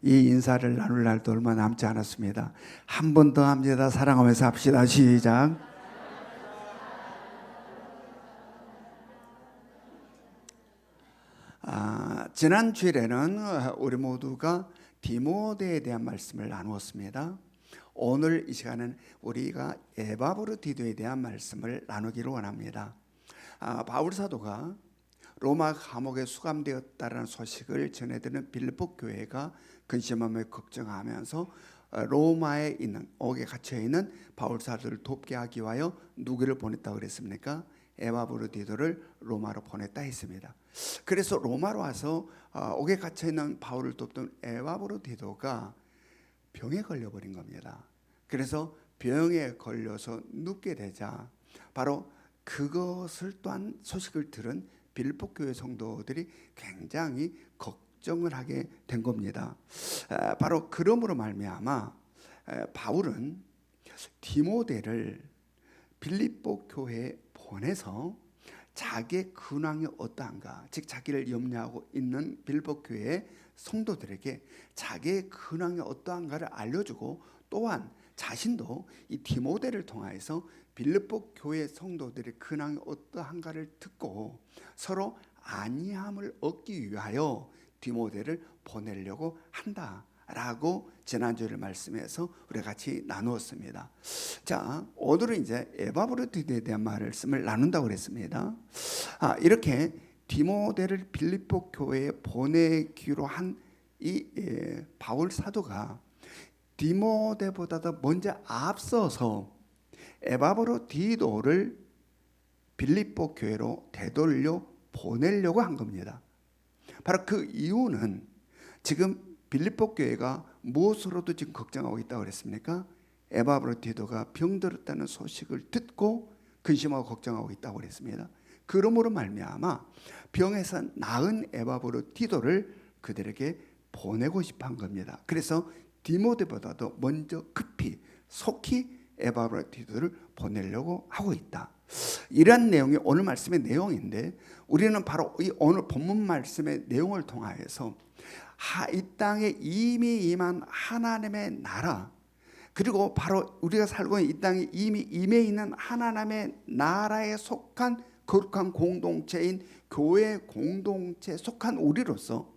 이 인사를 나눌 날도 얼마 남지 않았습니다. 한 번 더 합니다. 사랑하면서 합시다. 시작. 지난 주일에는 우리 모두가 디모데에 대한 말씀을 나누었습니다. 오늘 이 시간은 우리가 에바브로디도에 대한 말씀을 나누기를 원합니다. 바울 사도가 로마 감옥에 수감되었다는 소식을 전해드는 빌립보 교회가 근심하며 걱정하면서 로마에 있는 옥에 갇혀 있는 바울 사도를 돕게 하기 위하여 누구를 보냈다고 그랬습니까? 에바브로디도를 로마로 보냈다 했습니다. 그래서 로마로 와서 옥에 갇혀 있는 바울을 돕던 에바브로디도가 병에 걸려버린 겁니다. 그래서 병에 걸려서 눕게 되자 바로 그것을 또한 소식을 들은 빌립보 교회 성도들이 굉장히 걱정을 하게 된 겁니다. 바로 그러므로 말미암아 바울은 디모데를 빌립보 교회에 보내서 자기의 근황이 어떠한가, 즉 자기를 염려하고 있는 빌립보 교회의 성도들에게 자기의 근황이 어떠한가를 알려주고 또한 자신도 이 디모데를 통하여서 빌립보 교회 성도들의 근황이 어떠한가를 듣고 서로 안위함을 얻기 위하여 디모데를 보내려고 한다라고 지난주에 말씀에서 우리 같이 나누었습니다. 자, 오늘은 이제 에바브로디도에 대한 말씀을 나눈다고 그랬습니다. 이렇게 디모데를 빌립보 교회에 보내기로 한 이 바울 사도가 디모데보다도 먼저 앞서서 에바브로디도를 빌립보 교회로 되돌려 보내려고 한 겁니다. 바로 그 이유는 지금 빌립보 교회가 무엇으로도 지금 걱정하고 있다고 그랬습니까? 에바브로디도가 병들었다는 소식을 듣고 근심하고 걱정하고 있다고 그랬습니다. 그러므로 말미암아 병에서 나은 에바브로디도를 그들에게 보내고 싶어 한 겁니다. 그래서 디모데보다도 먼저 급히 속히 에바브로디도를 보내려고 하고 있다. 이런 내용이 오늘 말씀의 내용인데 우리는 바로 이 오늘 본문 말씀의 내용을 통하여서 이 땅에 이미 임한 하나님의 나라, 그리고 바로 우리가 살고 있는 이 땅에 이미 임해 있는 하나님의 나라에 속한 거룩한 공동체인 교회 공동체에 속한 우리로서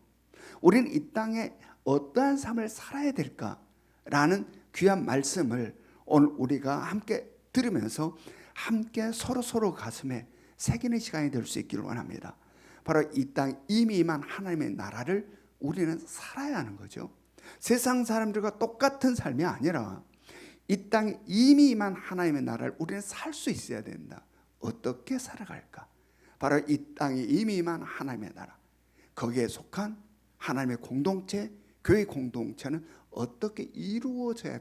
우리는 이 땅에 어떠한 삶을 살아야 될까라는 귀한 말씀을 오늘 우리가 함께 들으면서 함께 서로 가슴에 새기는 시간이 될 수 있기를 원합니다. 바로 이 땅 이미 임한 하나님의 나라를 우리는 살아야 하는 거죠. 세상 사람들과 똑같은 삶이 아니라 이 땅에 이미 임한 하나님의 나라를 우리는 살 수 있어야 된다. 어떻게 살아갈까? 바로 이 땅에 이미 임한 하나님의 나라, 거기에 속한 하나님의 공동체, 교회 공동체는 어떻게 이루어져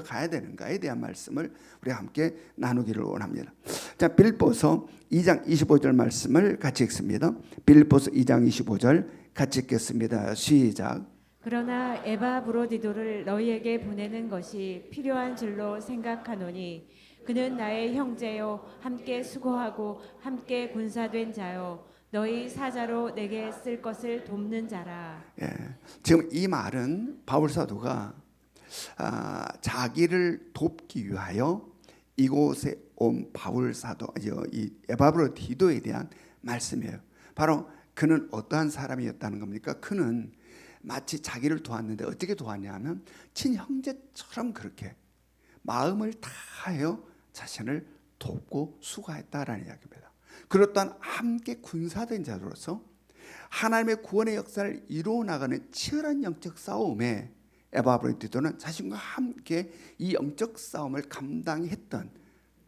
가야 되는가에 대한 말씀을 우리 함께 나누기를 원합니다. 자, 빌립보서 2장 25절 말씀을 같이 읽습니다. 빌립보서 2장 25절 같이 읽겠습니다. 시작. 그러나 에바브로디도를 너희에게 보내는 것이 필요한 줄로 생각하노니 그는 나의 형제요 함께 수고하고 함께 군사된 자요 너희 사자로 내게 쓸 것을 돕는 자라. 지금 이 말은 바울 사도가 자기를 돕기 위하여 이곳에 온 바울 사도, 이 에바브로디도에 대한 말씀이에요. 바로 그는 어떠한 사람이었다는 겁니까? 그는 마치 자기를 도왔는데 어떻게 도왔냐면 친형제처럼 그렇게 마음을 다하여 자신을 돕고 수고했다라는 이야기입니다. 그렇 또한 함께 군사된 자로서 하나님의 구원의 역사를 이루어 나가는 치열한 영적 싸움에 에바브로디도는 자신과 함께 이 영적 싸움을 감당했던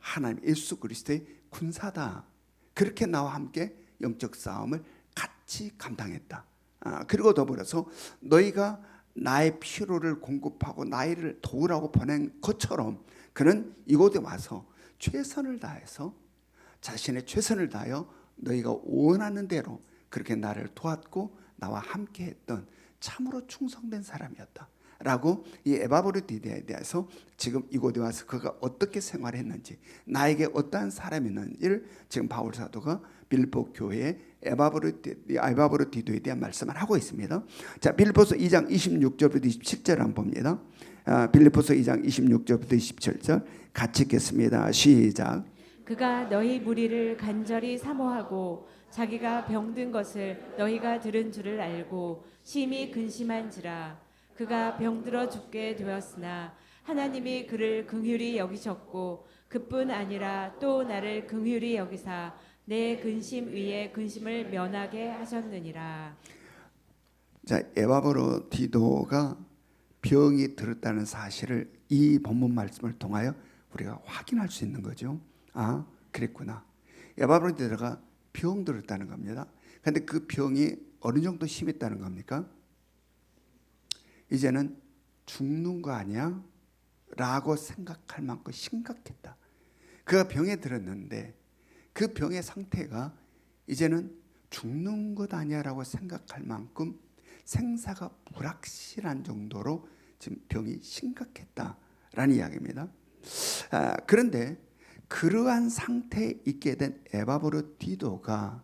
하나님 예수 그리스도의 군사다. 그렇게 나와 함께 영적 싸움을 같이 감당했다. 그리고 더불어서 너희가 나의 필요를 공급하고 나를 도우라고 보낸 것처럼 그는 이곳에 와서 최선을 다해서 자신의 최선을 다하여 너희가 원하는 대로 그렇게 나를 도왔고 나와 함께했던 참으로 충성된 사람이었다 라고 이 에바브로디도에 대해서 지금 이곳에 와서 그가 어떻게 생활했는지, 나에게 어떠한 사람이었는지를 지금 바울 사도가 빌립보 교회의 에바브로디도에 대한 말씀을 하고 있습니다. 자, 빌립보서 2장 26절부터 27절 한번 봅니다. 빌립보서 2장 26절부터 27절 같이 읽겠습니다. 시작. 그가 너희 무리를 간절히 사모하고 자기가 병든 것을 너희가 들은 줄을 알고 심히 근심한지라. 그가 병들어 죽게 되었으나 하나님이 그를 긍휼히 여기셨고 그뿐 아니라 또 나를 긍휼히 여기사 내 근심 위에 근심을 면하게 하셨느니라. 자, 에바브로디도가 병이 들었다는 사실을 이 본문 말씀을 통하여 우리가 확인할 수 있는 거죠. 아, 그랬구나. 에바브로디도가 병 들었다는 겁니다. 그런데 그 병이 어느 정도 심했다는 겁니까? 이제는 죽는 거 아니야? 라고 생각할 만큼 심각했다. 그가 병에 들었는데 그 병의 상태가 이제는 죽는 것 아니야 라고 생각할 만큼 생사가 불확실한 정도로 지금 병이 심각했다라는 이야기입니다. 그런데 그러한 상태에 있게 된 에바브로디도가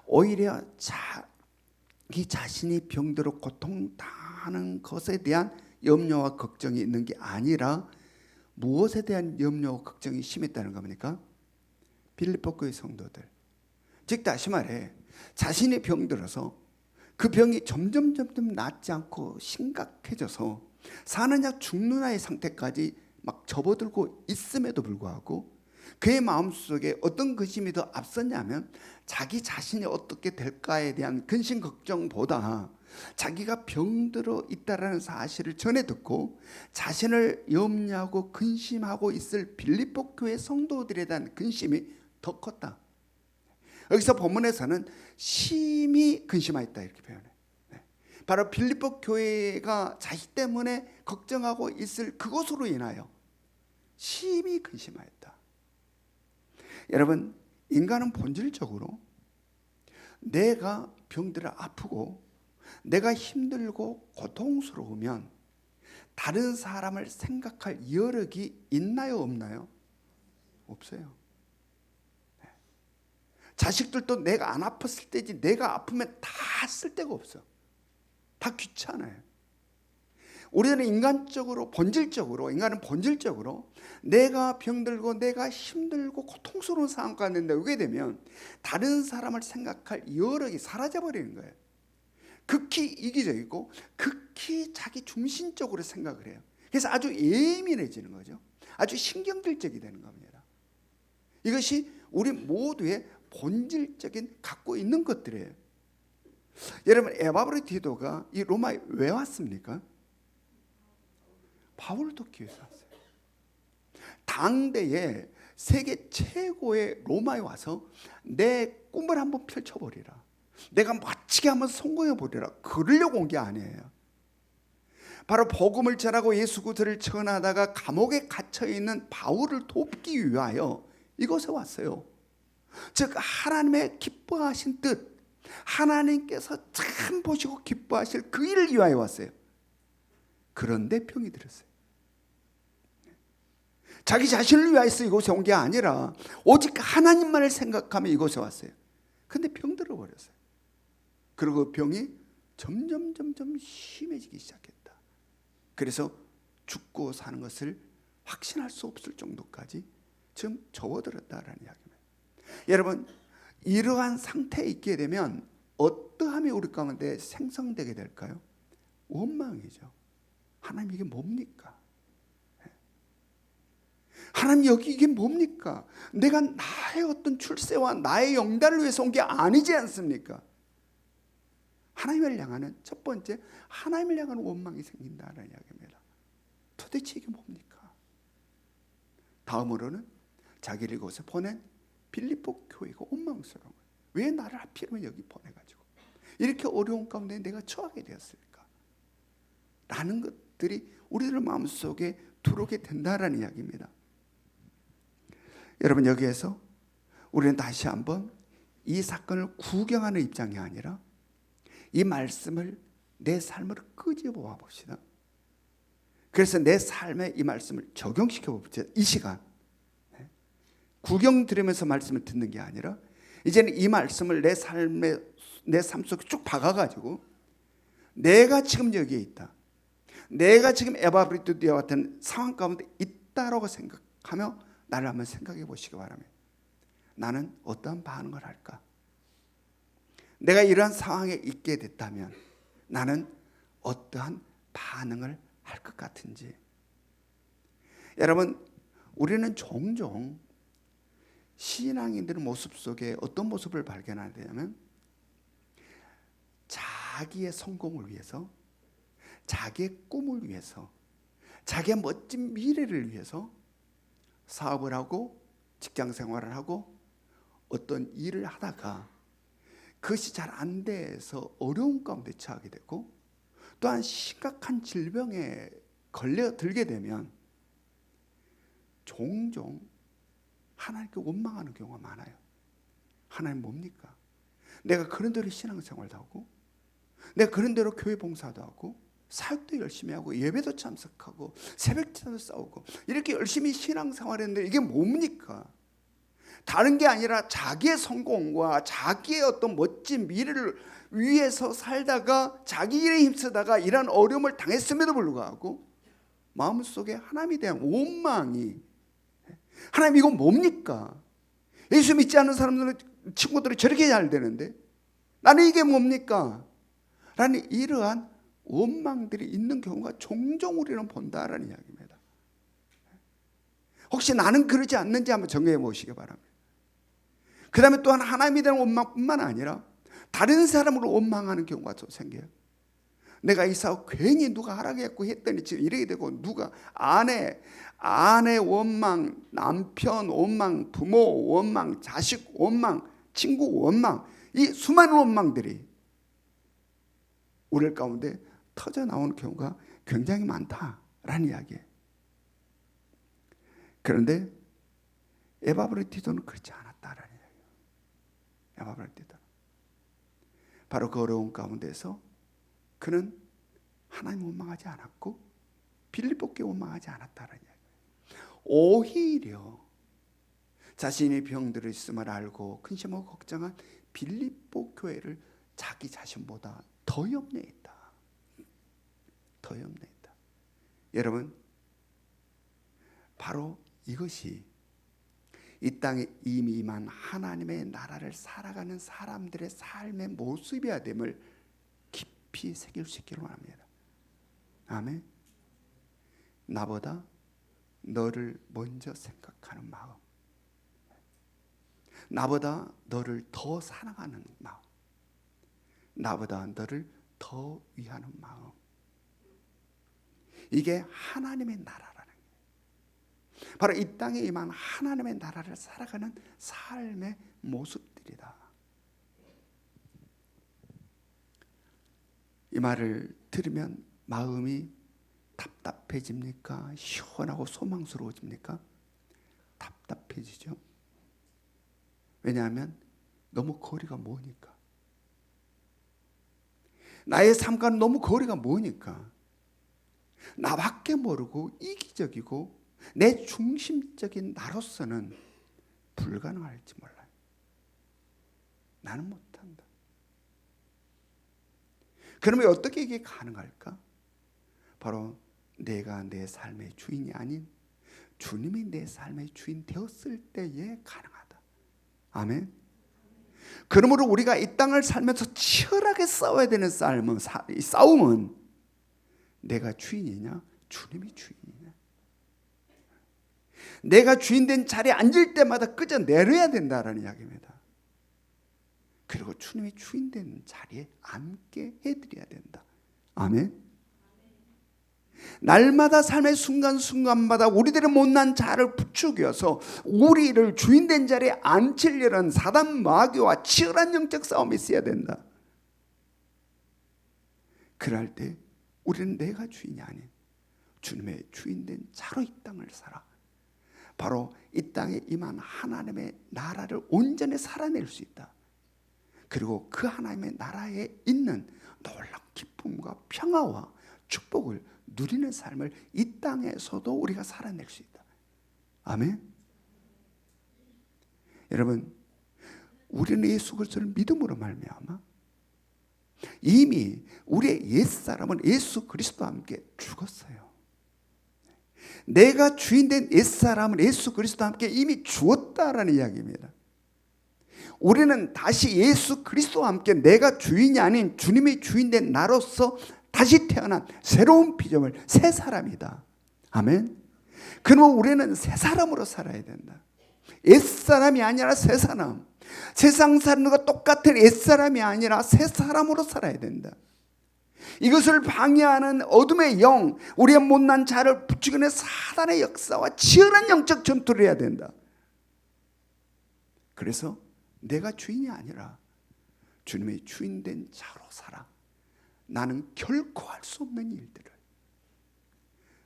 오히려 자기 자신이 병들어 고통당하는 것에 대한 염려와 걱정이 있는 게 아니라 무엇에 대한 염려와 걱정이 심했다는 겁니까? 빌립보 교회 성도들, 즉 다시 말해 자신이 병들어서 그 병이 점점 낫지 않고 심각해져서 사느냐 죽느냐의 상태까지 막 접어들고 있음에도 불구하고 그의 마음속에 어떤 근심이 더 앞섰냐면 자기 자신이 어떻게 될까에 대한 근심 걱정보다 자기가 병들어 있다라는 사실을 전해 듣고 자신을 염려하고 근심하고 있을 빌립보 교회 성도들에 대한 근심이 더 컸다. 여기서 본문에서는 심히 근심하였다 이렇게 표현해요. 바로 빌립보 교회가 자식 때문에 걱정하고 있을 그것으로 인하여 심히 근심하였다. 여러분, 인간은 본질적으로 내가 병들어 아프고 내가 힘들고 고통스러우면 다른 사람을 생각할 여력이 있나요, 없나요? 없어요. 자식들도 내가 안 아팠을 때지 내가 아프면 다 쓸데가 없어. 다 귀찮아요. 우리는 인간은 본질적으로 내가 병들고 내가 힘들고 고통스러운 상황 가운데 오게 되면 다른 사람을 생각할 여력이 사라져버리는 거예요. 극히 이기적이고 극히 자기 중심적으로 생각을 해요. 그래서 아주 예민해지는 거죠. 아주 신경질적이 되는 겁니다. 이것이 우리 모두의 본질적인 갖고 있는 것들이에요. 여러분, 에바브로디도가 이 로마에 왜 왔습니까? 바울을 돕기 위해서 왔어요. 당대에 세계 최고의 로마에 와서 내 꿈을 한번 펼쳐버리라, 내가 멋지게 한번 성공해버리라, 그러려고 온 게 아니에요. 바로 복음을 전하고 예수 그리스도를 전하다가 감옥에 갇혀있는 바울을 돕기 위하여 이곳에 왔어요. 즉 하나님의 기뻐하신 뜻, 하나님께서 참 보시고 기뻐하실 그 일을 위하여 왔어요. 그런데 병이 들었어요. 자기 자신을 위하여서 이곳에 온 게 아니라 오직 하나님만을 생각하며 이곳에 왔어요. 근데 병 들어버렸어요. 그리고 그 병이 점점 심해지기 시작했다. 그래서 죽고 사는 것을 확신할 수 없을 정도까지 지금 접어들었다라는 이야기입니다. 여러분, 이러한 상태에 있게 되면 어떠함이 우리 가운데 생성되게 될까요? 원망이죠. 하나님, 이게 뭡니까? 하나님, 여기 이게 뭡니까? 내가 나의 어떤 출세와 나의 영달을 위해서 온 게 아니지 않습니까? 하나님을 향하는 첫 번째, 하나님을 향하는 원망이 생긴다는 이야기입니다. 도대체 이게 뭡니까? 다음으로는 자기를 이곳에 보낸 빌립보 교회가 원망스러운 거예요. 왜 나를 하필이면 여기 보내가지고 이렇게 어려운 가운데 내가 처하게 되었을까? 라는 것들이 우리들 마음속에 들어오게 된다라는 이야기입니다. 여러분, 여기에서 우리는 다시 한번 이 사건을 구경하는 입장이 아니라 이 말씀을 내 삶으로 끄집어와 봅시다. 그래서 내 삶에 이 말씀을 적용시켜 봅시다. 이 시간 구경 들으면서 말씀을 듣는 게 아니라 이제는 이 말씀을 내 삶 속에 쭉 박아가지고 내가 지금 여기에 있다, 내가 지금 에바브리토디와 같은 상황 가운데 있다라고 생각하며 나를 한번 생각해 보시기 바랍니다. 나는 어떠한 반응을 할까? 내가 이러한 상황에 있게 됐다면 나는 어떠한 반응을 할 것 같은지. 여러분, 우리는 종종 신앙인들의 모습 속에 어떤 모습을 발견하냐면 자기의 성공을 위해서, 자기의 꿈을 위해서, 자기의 멋진 미래를 위해서 사업을 하고 직장 생활을 하고 어떤 일을 하다가 그것이 잘 안 돼서 어려운 가운데 처하게 되고 또한 심각한 질병에 걸려들게 되면 종종 하나님께 원망하는 경우가 많아요. 하나님 뭡니까? 내가 그런 대로 신앙생활도 하고 내가 그런 대로 교회 봉사도 하고 사역도 열심히 하고 예배도 참석하고 새벽기도도 싸우고 이렇게 열심히 신앙생활했는데 이게 뭡니까? 다른 게 아니라 자기의 성공과 자기의 어떤 멋진 미래를 위해서 살다가 자기 일에 힘쓰다가 이런 어려움을 당했음에도 불구하고 마음속에 하나님에 대한 원망이, 하나님 이건 뭡니까? 예수 믿지 않는 사람들은 친구들이 저렇게 잘 되는데 나는 이게 뭡니까? 라는 이러한 원망들이 있는 경우가 종종 우리는 본다라는 이야기입니다. 혹시 나는 그러지 않는지 한번 정리해 보시기 바랍니다. 그 다음에 또한 하나님에 대한 원망뿐만 아니라 다른 사람을 원망하는 경우가 또 생겨요. 내가 이 사업 괜히 누가 하라고 했더니 지금 이렇게 되고, 누가 아내 원망, 남편 원망, 부모 원망, 자식 원망, 친구 원망, 이 수많은 원망들이 우리 가운데 터져 나오는 경우가 굉장히 많다라는 이야기예요. 그런데 에바브리티도는 그렇지 않았다라는 이야기예요. 에바브리티도 바로 그 어려운 가운데서 그는 하나님 원망하지 않았고 빌립보께 원망하지 않았다는 이야기예요. 오히려 자신이 병들어 있음을 알고 근심하고 걱정한 빌립보 교회를 자기 자신보다 더 염려했다. 더 염려했다. 여러분, 바로 이것이 이 땅에 이미 임한 하나님의 나라를 살아가는 사람들의 삶의 모습이어야 됨을 깊이 새길 수 있기를 원합니다. 아멘. 나보다 너를 먼저 생각하는 마음, 나보다 너를 더 사랑하는 마음, 나보다 너를 더 위하는 마음, 이게 하나님의 나라라는 거예요. 바로 이 땅에 임한 하나님의 나라를 살아가는 삶의 모습들이다. 이 말을 들으면 마음이 답답해집니까? 시원하고 소망스러워집니까? 답답해지죠. 왜냐하면 너무 거리가 머니까. 나의 삶과는 너무 거리가 머니까 나밖에 모르고 이기적이고 내 중심적인 나로서는 불가능할지 몰라요. 나는 못한다. 그러면 어떻게 이게 가능할까? 바로 내가 내 삶의 주인이 아닌 주님이 내 삶의 주인 되었을 때에 가능하다. 아멘. 그러므로 우리가 이 땅을 살면서 치열하게 싸워야 되는 이 싸움은 내가 주인이냐 주님이 주인이냐. 내가 주인된 자리에 앉을 때마다 끄져 내려야 된다라는 이야기입니다. 그리고 주님이 주인된 자리에 앉게 해드려야 된다. 아멘. 날마다 삶의 순간순간마다 우리들의 못난 자를 부추겨서 우리를 주인된 자리에 앉히려는 사단 마귀와 치열한 영적 싸움이 있어야 된다. 그럴 때 우리는 내가 주인이 아닌 주님의 주인된 자로 이 땅을 살아 바로 이 땅에 임한 하나님의 나라를 온전히 살아낼 수 있다. 그리고 그 하나님의 나라에 있는 놀라운 기쁨과 평화와 축복을 누리는 삶을 이 땅에서도 우리가 살아낼 수 있다. 아멘. 여러분, 우리는 예수 그리스도를 믿음으로 말미암아 이미 우리의 옛사람은 예수 그리스도와 함께 죽었어요. 내가 주인된 옛사람은 예수 그리스도와 함께 이미 죽었다라는 이야기입니다. 우리는 다시 예수 그리스도와 함께 내가 주인이 아닌 주님이 주인된 나로서 다시 태어난 새로운 피조물, 새 사람이다. 아멘. 그러면 우리는 새 사람으로 살아야 된다. 옛사람이 아니라 새 사람. 세상 사람들과 똑같은 옛사람이 아니라 새 사람으로 살아야 된다. 이것을 방해하는 어둠의 영, 우리의 못난 자를 부추기는 사단의 역사와 치열한 영적 전투를 해야 된다. 그래서 내가 주인이 아니라 주님의 주인된 자로 살아. 나는 결코 할 수 없는 일들을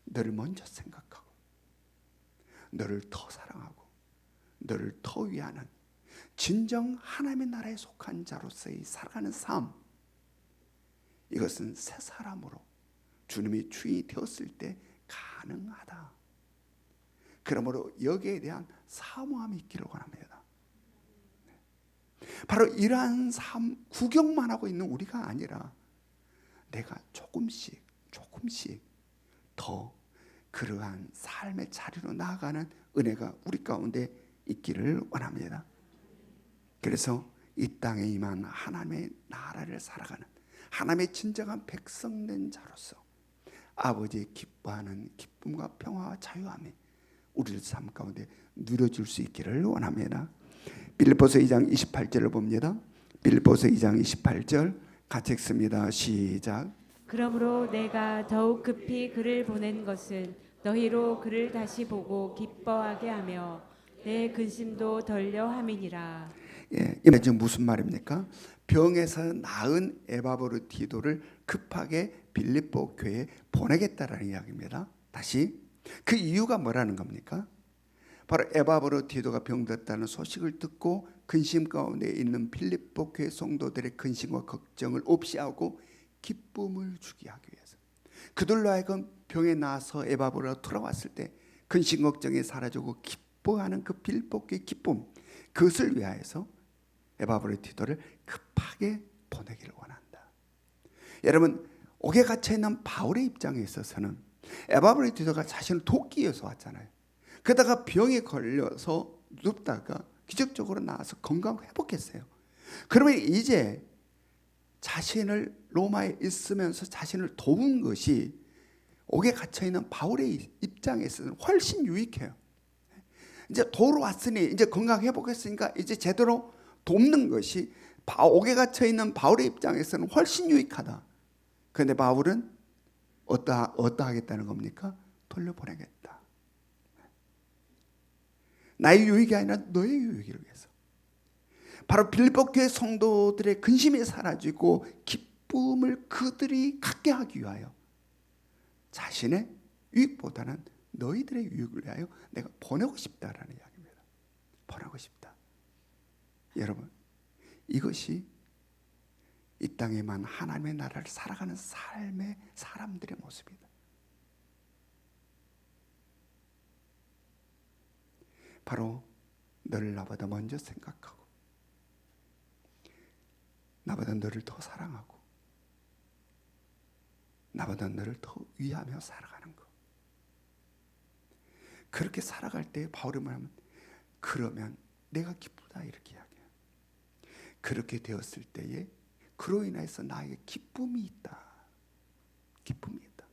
너를 먼저 생각하고 너를 더 사랑하고 너를 더 위하는 진정 하나님의 나라에 속한 자로서의 살아가는 삶, 이것은 새 사람으로 주님이 주인이 되었을 때 가능하다. 그러므로 여기에 대한 사모함이 있기를 원합니다. 바로 이러한 삶 구경만 하고 있는 우리가 아니라 내가 조금씩 더 그러한 삶의 자리로 나아가는 은혜가 우리 가운데 있기를 원합니다. 그래서 이 땅에 임한 하나님의 나라를 살아가는 하나님의 진정한 백성된 자로서 아버지의 기뻐하는 기쁨과 평화와 자유함이 우리의 삶 가운데 누려질 수 있기를 원합니다. 빌립보서 2장 28절을 봅니다. 빌립보서 2장 28절 같이 읽습니다. 시작. 그러므로 내가 더욱 급히 그를 보낸 것은 너희로 그를 다시 보고 기뻐하게 하며 내 근심도 덜려 함이니라. 이게 지금 무슨 말입니까? 병에서 나은 에바브로디도를 급하게 빌립보 교회에 보내겠다라는 이야기입니다. 다시 그 이유가 뭐라는 겁니까? 바로 에바브로디도가 병들었다는 소식을 듣고 근심 가운데 있는 빌립보 교회 성도들의 근심과 걱정을 없이하고 기쁨을 주게 하기 위해서, 그들로 하여금 병에 나서 에바브로가 돌아왔을 때 근심 걱정이 사라지고 기뻐하는 그 빌립보 교회의 기쁨, 그것을 위하여서 에바브로디도를 급하게 보내기를 원한다. 여러분, 옥에 갇혀 있는 바울의 입장에 있어서는 에바브로디도가 자신을 돕기 위해서 왔잖아요. 그러다가 병에 걸려서 눕다가 기적적으로 나와서 건강 회복했어요. 그러면 이제 자신을 로마에 있으면서 자신을 도운 것이 옥에 갇혀 있는 바울의 입장에서는 훨씬 유익해요. 이제 도로 왔으니 이제 건강 회복했으니까 이제 제대로 돕는 것이 옥에 갇혀 있는 바울의 입장에서는 훨씬 유익하다. 그런데 바울은 어떠 하겠다는 겁니까? 돌려보내겠다. 나의 유익이 아니라 너의 유익을 위해서. 바로 빌립보 교회 성도들의 근심이 사라지고 기쁨을 그들이 갖게 하기 위하여 자신의 유익보다는 너희들의 유익을 위하여 내가 보내고 싶다라는 이야기입니다. 보내고 싶다. 여러분, 이것이 이 땅에만 하나님의 나라를 살아가는 삶의 사람들의 모습이다. 바로 너를 나보다 먼저 생각하고 나보다 너를 더 사랑하고 나보다 너를 더 위하며 살아가는 것. 그렇게 살아갈 때 바울이 말하면 그러면 내가 기쁘다 이렇게 이야기해요. 그렇게 되었을 때에 그로 인해서 나에게 기쁨이 있다. 기쁨이 있다.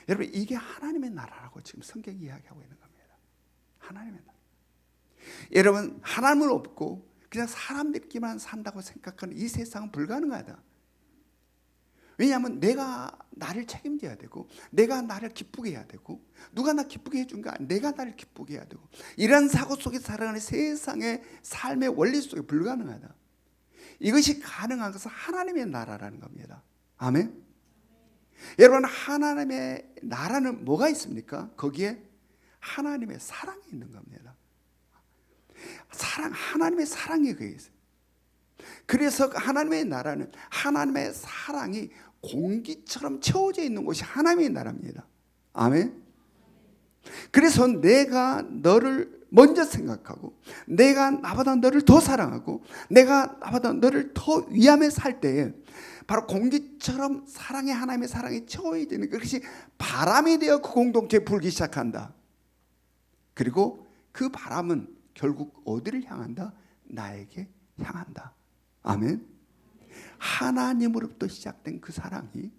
여러분, 이게 하나님의 나라라고 지금 성경이 이야기하고 있는 겁니다. 하나님의 나라. 여러분, 하나님을 없고 그냥 사람들끼리만 산다고 생각하는 이 세상은 불가능하다. 왜냐하면 내가 나를 책임져야 되고 내가 나를 기쁘게 해야 되고 누가 나 기쁘게 해준가 내가 나를 기쁘게 해야 되고 이런 사고 속에 살아가는 세상의 삶의 원리 속에 불가능하다. 이것이 가능한 것은 하나님의 나라라는 겁니다. 아멘. 여러분, 하나님의 나라는 뭐가 있습니까? 거기에 하나님의 사랑이 있는 겁니다. 사랑, 하나님의 사랑이 거기에 있어요. 그래서 하나님의 나라는 하나님의 사랑이 공기처럼 채워져 있는 곳이 하나님의 나라입니다. 아멘. 그래서 내가 너를 먼저 생각하고 내가 나보다 너를 더 사랑하고 내가 나보다 너를 더 위하며 살 때에 바로 공기처럼 사랑의 하나님의 사랑이 채워야 되는 그것이 바람이 되어 그 공동체에 불기 시작한다. 그리고 그 바람은 결국 어디를 향한다? 나에게 향한다. 아멘. 하나님으로부터 시작된 그 사랑이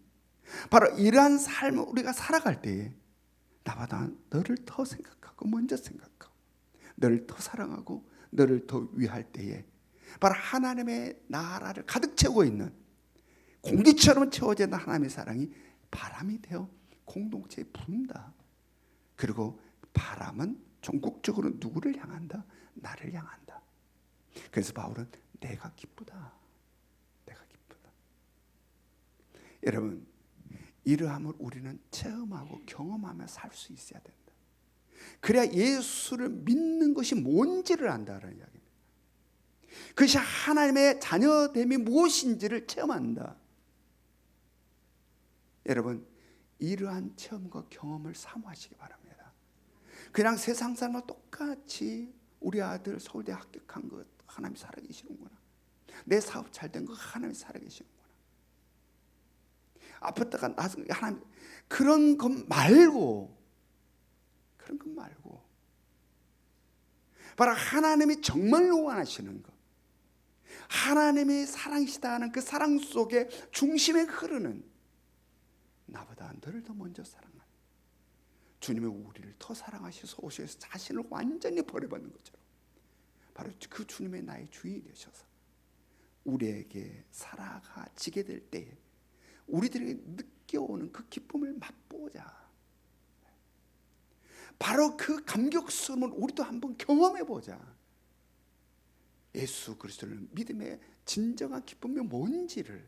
바로 이러한 삶을 우리가 살아갈 때에 나보다 너를 더 생각하고 먼저 생각하고 너를 더 사랑하고 너를 더 위할 때에 바로 하나님의 나라를 가득 채우고 있는 공기처럼 채워지는 하나님의 사랑이 바람이 되어 공동체에 분다. 그리고 바람은 전국적으로 누구를 향한다? 나를 향한다. 그래서 바울은 내가 기쁘다. 내가 기쁘다. 여러분, 이러함을 우리는 체험하고 경험하며 살 수 있어야 된다. 그래야 예수를 믿는 것이 뭔지를 안다는 이야기입니다. 그것이 하나님의 자녀됨이 무엇인지를 체험한다. 여러분, 이러한 체험과 경험을 사모하시기 바랍니다. 그냥 세상 사람과 똑같이 우리 아들 서울대 합격한 것 하나님 살아계시는구나. 내 사업 잘 된 거 하나님 살아계시는구나. 아팠다가 나서 하나님 그런 것 말고 바로 하나님이 정말로 원하시는 것, 하나님이 사랑이시다 하는 그 사랑 속에 중심에 흐르는 나보다 너를 더 먼저 사랑하는 주님의 우리를 더 사랑하셔서 오셔서 자신을 완전히 버려버리는 것처럼 바로 그 주님의 나의 주인이 되셔서 우리에게 살아가지게 될 때에 우리들에게 느껴오는 그 기쁨을 맛보자. 바로 그 감격스러움을 우리도 한번 경험해보자. 예수 그리스도를 믿음의 진정한 기쁨이 뭔지를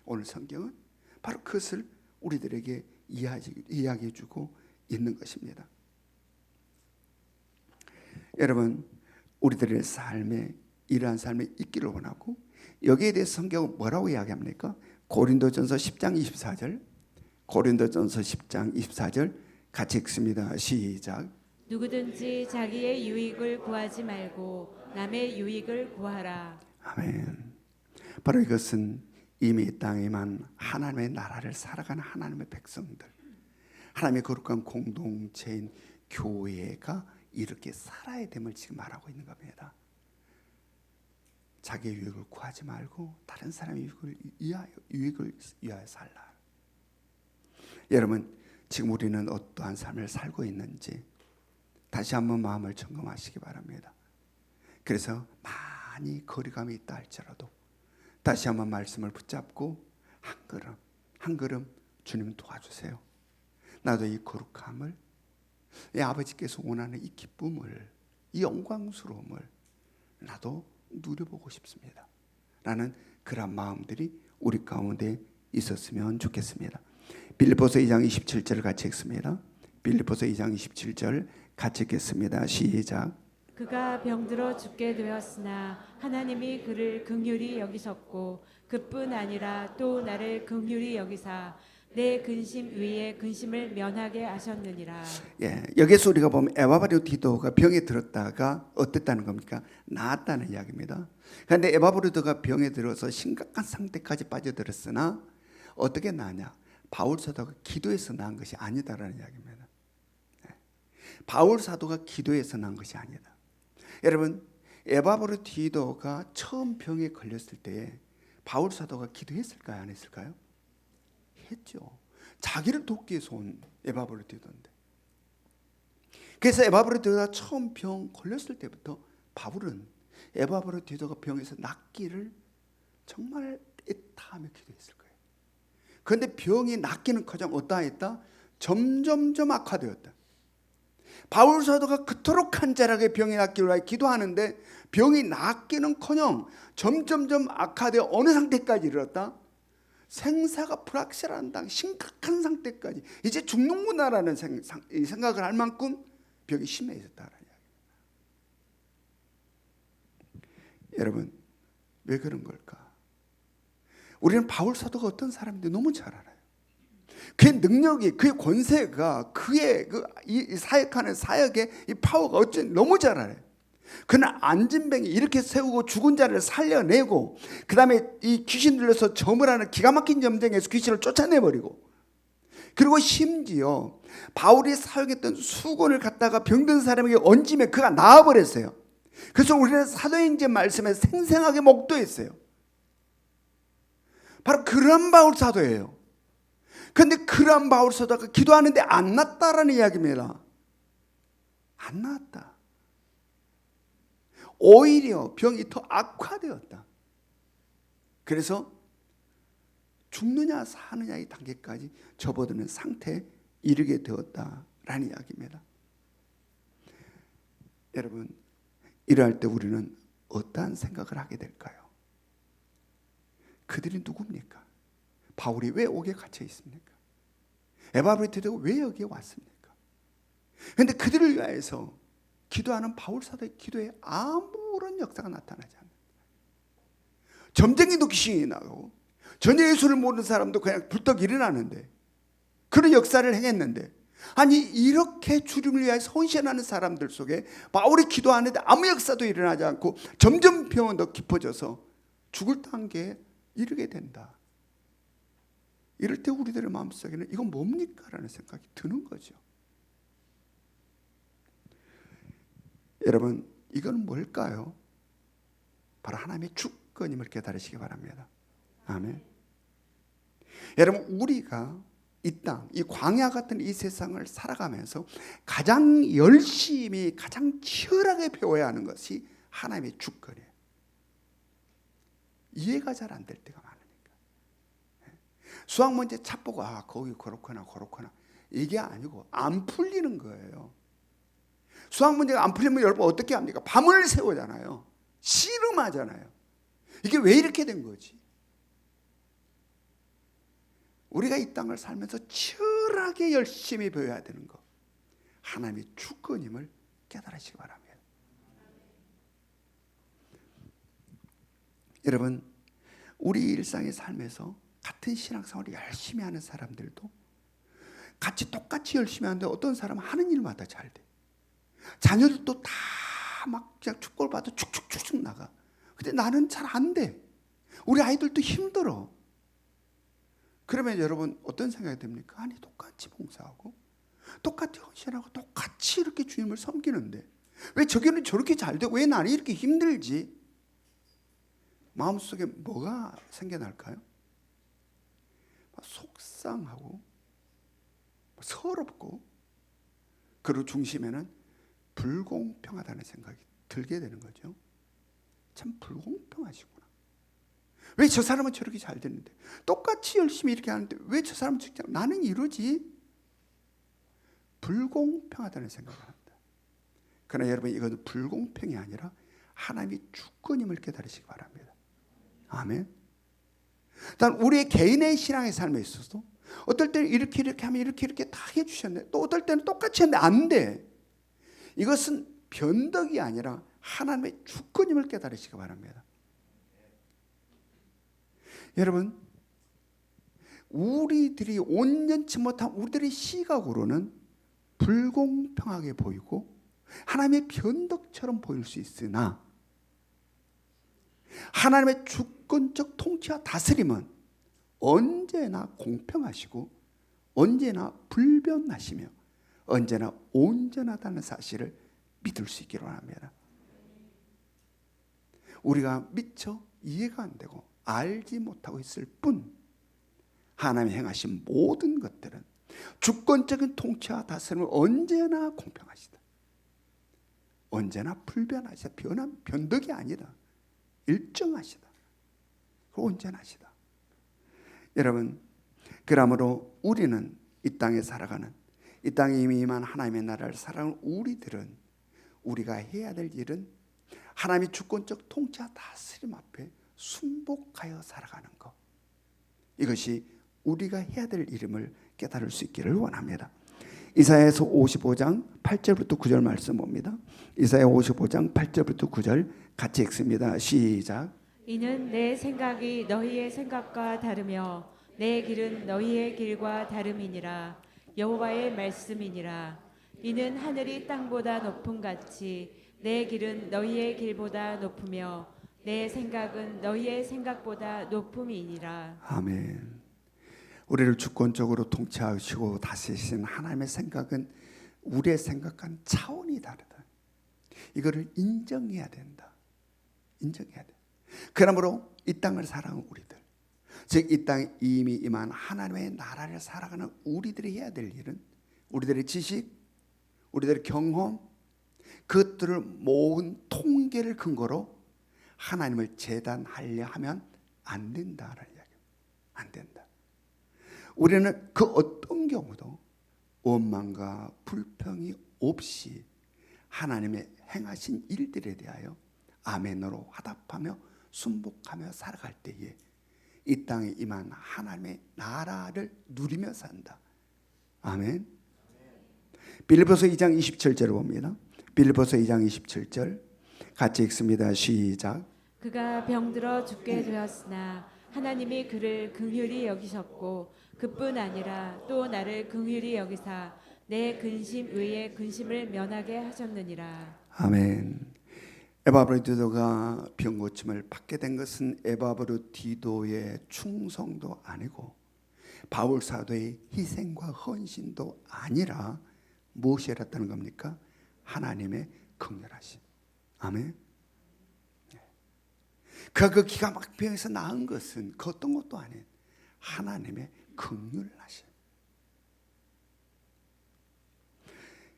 오늘 성경은 바로 그것을 우리들에게 이야기해주고 있는 것입니다. 여러분, 우리들의 삶에 이러한 삶이 있기를 원하고 여기에 대해서 성경은 뭐라고 이야기합니까? 고린도전서 10장 24절 고린도전서 10장 24절 같이 읽습니다. 시작. 누구든지 자기의 유익을 구하지 말고 남의 유익을 구하라. 아멘. 바로 이것은 이미 이 땅에만 하나님의 나라를 살아가는 하나님의 백성들, 하나님의 거룩한 공동체인 교회가 이렇게 살아야 됨을 지금 말하고 있는 겁니다. 자기의 유익을 구하지 말고 다른 사람의 유익을 위하여 살라. 여러분, 지금 우리는 어떠한 삶을 살고 있는지 다시 한번 마음을 점검하시기 바랍니다. 그래서 많이 거리감이 있다 할지라도 다시 한번 말씀을 붙잡고 한 걸음 주님 도와주세요. 나도 이 거룩함을, 이 아버지께서 원하는 이 기쁨을, 이 영광스러움을 나도 누려보고 싶습니다. 라는 그런 마음들이 우리 가운데 있었으면 좋겠습니다. 빌립보서 2장 27절을 같이 읽습니다. 빌립보서 2장 27절 같이 읽겠습니다. 시작. 그가 병들어 죽게 되었으나 하나님이 그를 긍휼히 여기셨고 그뿐 아니라 또 나를 긍휼히 여기사 내 근심 위에 근심을 면하게 하셨느니라. 예, 여기서 우리가 보면 에바브로디도가 병에 들었다가 어땠다는 겁니까? 나았다는 이야기입니다. 그런데 에바브로디도가 병에 들어서 심각한 상태까지 빠져들었으나 어떻게 나냐? 바울 사도가 기도해서 난 것이 아니다라는 이야기입니다. 바울 사도가 기도해서 난 것이 아니다. 여러분, 에바브로디도가 처음 병에 걸렸을 때 바울 사도가 기도했을까요? 안 했을까요? 했죠. 자기를 돕기 위해서 온 에바브로디도인데. 그래서 에바브로디도가 처음 병 걸렸을 때부터 바울은 에바브로디도가 병에서 낫기를 정말 애타하며 기도했을 거예요. 그런데 병이 낫기는커녕 어떠하였다? 점점점 악화되었다. 바울 사도가 그토록 간절하게 병이 낫기를 위해 기도하는데 병이 낫기는커녕 점점점 악화되어 어느 상태까지 이르렀다? 생사가 불확실한 심각한 상태까지 이제 죽는구나라는 생각을 할 만큼 병이 심해졌다는 이야기입니다. 여러분, 왜 그런 걸까? 우리는 바울 사도가 어떤 사람인지 너무 잘 알아요. 그의 능력이, 그의 권세가, 그의 이 사역하는 사역의 이 파워가 어쩐지 너무 잘 알아요. 그는 안진뱅이 이렇게 세우고 죽은 자를 살려내고, 그 다음에 이 귀신 들려서 점을 하는 기가 막힌 점쟁이에서 귀신을 쫓아내버리고, 그리고 심지어 바울이 사역했던 수건을 갖다가 병든 사람에게 얹으면 그가 나아버렸어요. 그래서 우리는 사도행전 말씀에 생생하게 목도했어요. 바로 그런 바울 사도예요. 그런데 그런 바울 사도가 기도하는데 안 낫다라는 이야기입니다. 안 나았다. 오히려 병이 더 악화되었다. 그래서 죽느냐 사느냐의 단계까지 접어드는 상태에 이르게 되었다라는 이야기입니다. 여러분, 이러할 때 우리는 어떠한 생각을 하게 될까요? 그들이 누굽니까? 바울이 왜 옥에 갇혀 있습니까? 에바브로디도가 왜 여기에 왔습니까? 그런데 그들을 위하여서 기도하는 바울 사도의 기도에 아무런 역사가 나타나지 않는다. 점쟁이도 귀신이 나고 전혀 예수를 모르는 사람도 그냥 불떡 일어나는데, 그런 역사를 행했는데, 아니 이렇게 주님을 위하여 헌신하는 사람들 속에 바울이 기도하는데 아무 역사도 일어나지 않고 점점 병은 더 깊어져서 죽을 단계에 이르게 된다. 이럴 때 우리들의 마음속에는 이건 뭡니까? 라는 생각이 드는 거죠. 여러분, 이건 뭘까요? 바로 하나님의 주권임을 깨달으시기 바랍니다. 아멘. 여러분, 우리가 이 땅, 이 광야 같은 이 세상을 살아가면서 가장 열심히, 가장 치열하게 배워야 하는 것이 하나님의 주권이에요. 이해가 잘 안 될 때가 많으니까. 수학 문제 차 보고 거기 그렇구나 이게 아니고 안 풀리는 거예요. 수학 문제가 안 풀리면 여러분 어떻게 합니까? 밤을 새우잖아요. 씨름하잖아요. 이게 왜 이렇게 된 거지? 우리가 이 땅을 살면서 치열하게 열심히 배워야 되는 것, 하나님의 주권임을 깨달으시기 바랍니다. 여러분, 우리 일상의 삶에서 같은 신앙생활을 열심히 하는 사람들도 같이 똑같이 열심히 하는데 어떤 사람은 하는 일마다 잘 돼. 자녀들도 다 막 그냥 축복을 받아 축축축축 나가. 근데 나는 잘 안 돼. 우리 아이들도 힘들어. 그러면 여러분 어떤 생각이 듭니까? 아니 똑같이 봉사하고 똑같이 헌신하고 똑같이 이렇게 주님을 섬기는데 왜 저기는 저렇게 잘 되고 왜 나는 이렇게 힘들지? 마음속에 뭐가 생겨날까요? 속상하고 서럽고, 그리고 중심에는 불공평하다는 생각이 들게 되는 거죠. 참 불공평하시구나. 왜 저 사람은 저렇게 잘 되는데, 똑같이 열심히 이렇게 하는데 왜 저 사람은 저렇게, 나는 이러지? 불공평하다는 생각을 합니다. 그러나 여러분, 이건 불공평이 아니라 하나님의 주권임을 깨달으시기 바랍니다. 아멘. 단 우리의 개인의 신앙의 삶에 있어서 어떨 때는 이렇게 하면 이렇게 다 해주셨네. 또 어떨 때는 똑같이 했는데 안 돼. 이것은 변덕이 아니라 하나님의 주권임을 깨달으시기 바랍니다. 여러분, 우리들이 온전치 못한 우리들의 시각으로는 불공평하게 보이고 하나님의 변덕처럼 보일 수 있으나, 하나님의 주권적 통치와 다스림은 언제나 공평하시고 언제나 불변하시며 언제나 온전하다는 사실을 믿을 수 있기를 원합니다. 우리가 미처 이해가 안 되고 알지 못하고 있을 뿐, 하나님이 행하신 모든 것들은 주권적인 통치와 다스림은 언제나 공평하시다. 언제나 불변하시다. 변덕이 아니다. 일정하시다. 온전하시다. 여러분, 그러므로 우리는 이 땅에 살아가는, 이 땅에 이미 임한 하나님의 나라를 살아가는 우리들은, 우리가 해야 될 일은 하나님의 주권적 통치와 다스림 앞에 순복하여 살아가는 것, 이것이 우리가 해야 될 일임을 깨달을 수 있기를 원합니다. 이사야서 55장 8절부터 9절 말씀 봅니다. 이사야 55장 8절부터 9절 같이 읽습니다. 시작. 이는 내 생각이 너희의 생각과 다르며 내 길은 너희의 길과 다름이니라. 여호와의 말씀이니라. 이는 하늘이 땅보다 높음 같이 내 길은 너희의 길보다 높으며 내 생각은 너희의 생각보다 높음이니라. 아멘. 우리를 주권적으로 통치하시고 다스리신 하나님의 생각은 우리의 생각과는 차원이 다르다. 이거를 인정해야 된다. 인정해야 돼. 그러므로 이 땅을 살아가는 우리들, 즉 이 땅에 이미 임한 하나님의 나라를 살아가는 우리들이 해야 될 일은 우리들의 지식, 우리들의 경험, 그것들을 모은 통계를 근거로 하나님을 재단하려 하면 안 된다라는 이야기입니다. 안 된다. 우리는 그 어떤 경우도 원망과 불평이 없이 하나님의 행하신 일들에 대하여 아멘으로 화답하며 순복하며 살아갈 때에 이 땅에 임한 하나님의 나라를 누리며 산다. 아멘. 빌립보서 2장 27절을 봅니다. 빌립보서 2장 27절 같이 읽습니다. 시작. 그가 병들어 죽게 되었으나 하나님이 그를 긍휼히 여기셨고 그뿐 아니라 또 나를 긍휼히 여기사 내 근심 외에 근심을 면하게 하셨느니라. 아멘. 에바브로디도가 병 고침을 받게 된 것은 에바브로디도의 충성도 아니고 바울 사도의 희생과 헌신도 아니라 무엇이 일었다는 겁니까? 하나님의 긍휼하심. 아멘. 그가 그 기가 막힌 병에서 나은 것은 그 어떤 것도 아닌 하나님의 긍휼하심.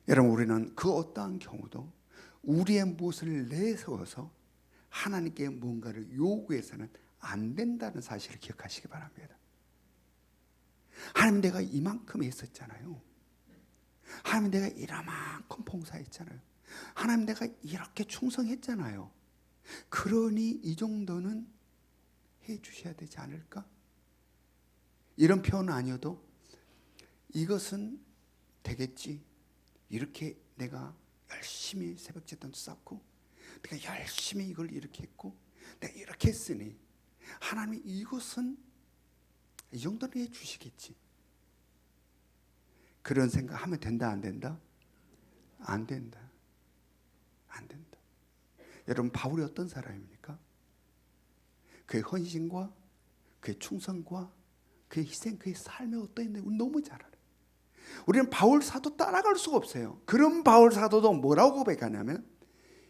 여러분, 우리는 그 어떠한 경우도 우리의 무엇을 내세워서 하나님께 뭔가를 요구해서는 안 된다는 사실을 기억하시기 바랍니다. 하나님, 내가 이만큼 했었잖아요. 하나님, 내가 이만큼 봉사했잖아요. 하나님, 내가 이렇게 충성했잖아요. 그러니 이 정도는 해 주셔야 되지 않을까? 이런 표현은 아니어도 이것은 되겠지. 이렇게 내가 열심히 새벽제단도 쌓고 내가 열심히 이걸 이렇게 했고 내가 이렇게 했으니 하나님이 이것은 이 정도는 해 주시겠지. 그런 생각하면 된다, 안 된다? 안 된다. 안 된다. 여러분, 바울이 어떤 사람입니까? 그의 헌신과 그의 충성과 그의 희생, 그의 삶이 어떠했는지 우리 너무 잘 알아요. 우리는 바울 사도 따라갈 수가 없어요. 그런 바울 사도도 뭐라고 고백하냐면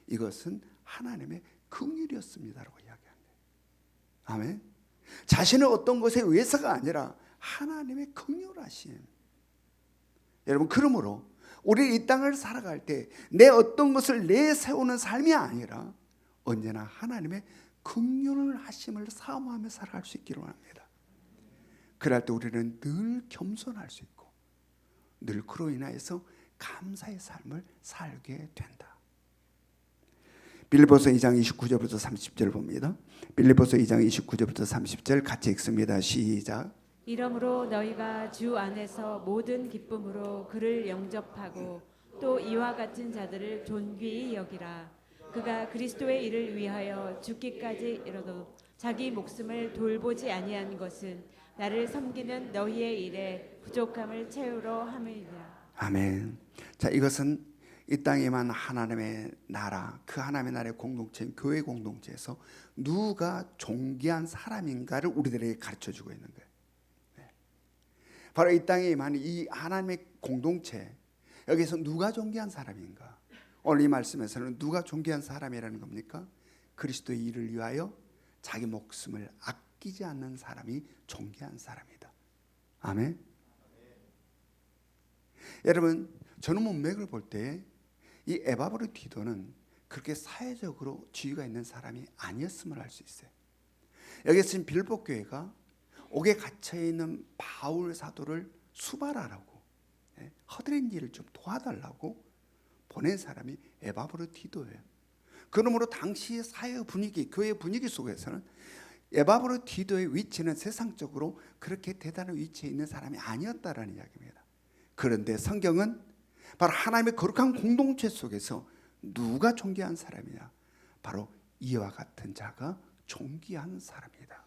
이것은 하나님의 긍휼이었습니다라고 이야기합니다. 아멘. 자신의 어떤 것에 의해서가 아니라 하나님의 긍휼하심. 여러분, 그러므로 우리 이 땅을 살아갈 때 내 어떤 것을 내세우는 삶이 아니라 언제나 하나님의 긍휼하심을 사모하며 살아갈 수 있기를 원합니다. 그럴 때 우리는 늘 겸손할 수 있고 늘 그로 인하여서 감사의 삶을 살게 된다. 빌립보서 2장 29절부터 30절 봅니다. 빌립보서 2장 29절부터 30절 같이 읽습니다. 시작. 이러므로 너희가 주 안에서 모든 기쁨으로 그를 영접하고 또 이와 같은 자들을 존귀히 여기라. 그가 그리스도의 일을 위하여 죽기까지 이르도 자기 목숨을 돌보지 아니한 것은 나를 섬기는 너희의 일에 부족함을 채우려 함이니라. 아멘. 자, 이것은 이 땅에만 하나님의 나라, 그 하나님의 나라의 공동체인 교회 공동체에서 누가 존귀한 사람인가를 우리들에게 가르쳐주고 있는 거예요. 바로 이 땅에만 이 하나님의 공동체, 여기서 누가 존귀한 사람인가? 오늘 이 말씀에서는 누가 존귀한 사람이라는 겁니까? 그리스도의 일을 위하여 자기 목숨을 아끼지 않는 사람이 존귀한 사람이다. 아멘. 여러분, 저는 문맥을 볼 때 이 에바브로디도는 그렇게 사회적으로 지위가 있는 사람이 아니었음을 알 수 있어요. 여기서 지금 빌립보 교회가 옥에 갇혀 있는 바울 사도를 수발하라고 허드렛 일을 좀 도와달라고 보낸 사람이 에바브로디도예요. 그러므로 당시의 사회 분위기, 교회 분위기 속에서는 에바브로디도의 위치는 세상적으로 그렇게 대단한 위치에 있는 사람이 아니었다라는 이야기입니다. 그런데 성경은 바로 하나님의 거룩한 공동체 속에서 누가 존귀한 사람이냐? 바로 이와 같은 자가 존귀한 사람이다.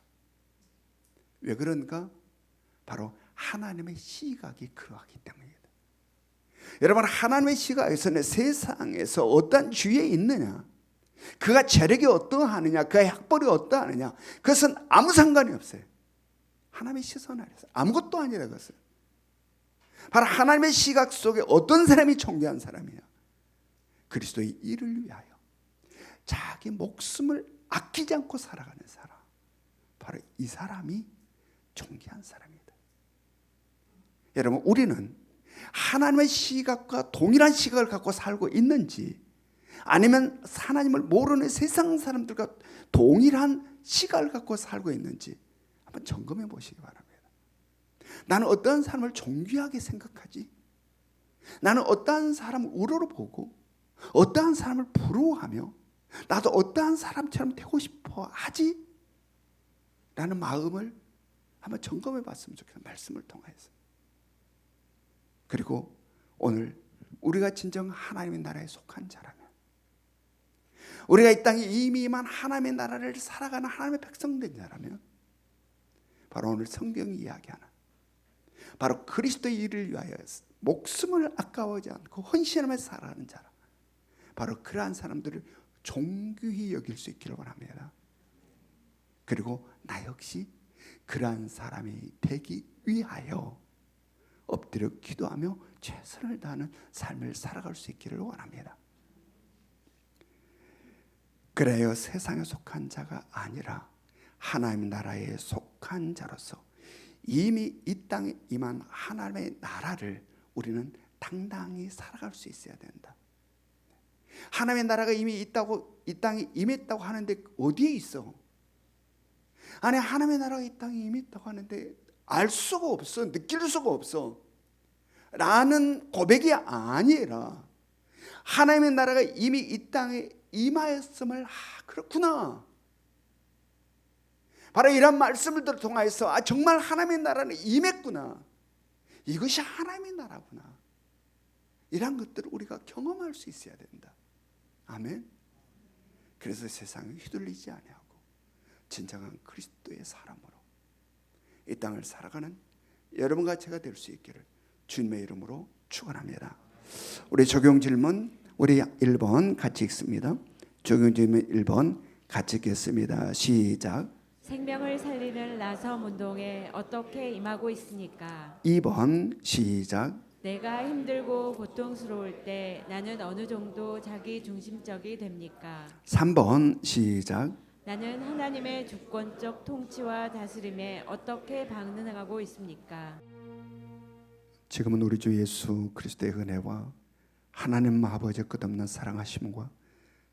왜 그런가? 바로 하나님의 시각이 그러하기 때문이다. 여러분, 하나님의 시각에서는 세상에서 어떤 주위에 있느냐, 그가 재력이 어떠하느냐, 그의 학벌이 어떠하느냐, 그것은 아무 상관이 없어요. 하나님의 시선 아래서 아무것도 아니라 그것은 바로 하나님의 시각 속에 어떤 사람이 존귀한 사람이냐, 그리스도의 일을 위하여 자기 목숨을 아끼지 않고 살아가는 사람, 바로 이 사람이 존귀한 사람이다. 여러분, 우리는 하나님의 시각과 동일한 시각을 갖고 살고 있는지, 아니면 하나님을 모르는 세상 사람들과 동일한 시각을 갖고 살고 있는지 한번 점검해 보시기 바랍니다. 나는 어떤 사람을 존귀하게 생각하지? 나는 어떠한 사람을 우러러 보고 어떠한 사람을 부러워하며 나도 어떠한 사람처럼 되고 싶어 하지? 라는 마음을 한번 점검해 봤으면 좋겠어요. 말씀을 통해서. 그리고 오늘 우리가 진정 하나님의 나라에 속한 자라면, 우리가 이 땅에 이미 임한 하나님의 나라를 살아가는 하나님의 백성된 자라면, 바로 오늘 성경이 이야기하는 바로 그리스도의 일을 위하여 목숨을 아까워하지 않고 헌신하며 살아가는 자라, 바로 그러한 사람들을 존귀히 여길 수 있기를 원합니다. 그리고 나 역시 그러한 사람이 되기 위하여 엎드려 기도하며 최선을 다하는 삶을 살아갈 수 있기를 원합니다. 그래야 세상에 속한 자가 아니라 하나님의 나라에 속한 자로서 이미 이 땅에 임한 하나님의 나라를 우리는 당당히 살아갈 수 있어야 된다. 하나님의 나라가 이미 있다고, 이 땅에 임했다고 하는데 어디에 있어? 아니, 하나님의 나라가 이 땅에 임했다고 하는데 알 수가 없어, 느낄 수가 없어 라는 고백이 아니라, 하나님의 나라가 이미 이 땅에 임하였음을, 그렇구나, 바로 이런 말씀을 통해서 정말 하나님의 나라는 임했구나, 이것이 하나님의 나라구나, 이런 것들을 우리가 경험할 수 있어야 된다. 아멘. 그래서 세상에 휘둘리지 아니하고 진정한 그리스도의 사람으로 이 땅을 살아가는 여러분과 제가 될 수 있기를 주님의 이름으로 축원합니다. 우리 적용 질문, 우리 1번 같이 읽습니다. 적용 질문 1번 같이 읽겠습니다. 시작. 생명을 살리는 나섬 운동에 어떻게 임하고 있습니까? 2번 시작. 내가 힘들고 고통스러울 때 나는 어느 정도 자기 중심적이 됩니까? 3번 시작. 나는 하나님의 주권적 통치와 다스림에 어떻게 방응하고 있습니까? 지금은 우리 주 예수 그리스도의 은혜와 하나님 아버지의 끝없는 사랑하심과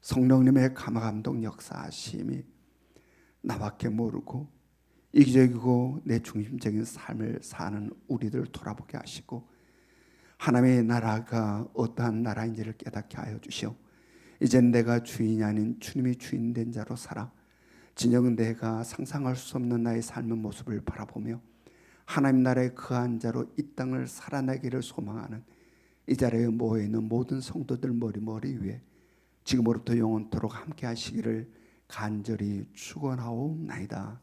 성령님의 감화감동 역사하심이 나밖에 모르고 이기적이고 내 중심적인 삶을 사는 우리들 돌아보게 하시고, 하나님의 나라가 어떠한 나라인지를 깨닫게 하여 주시오. 이젠 내가 주인이 아닌 주님이 주인 된 자로 살아 진정 내가 상상할 수 없는 나의 삶의 모습을 바라보며 하나님 나라의 거한 자로 이 땅을 살아내기를 소망하는 이 자리에 모여있는 모든 성도들 머리 위에 지금으로부터 영원토록 함께 하시기를 간절히 축원하옵나이다.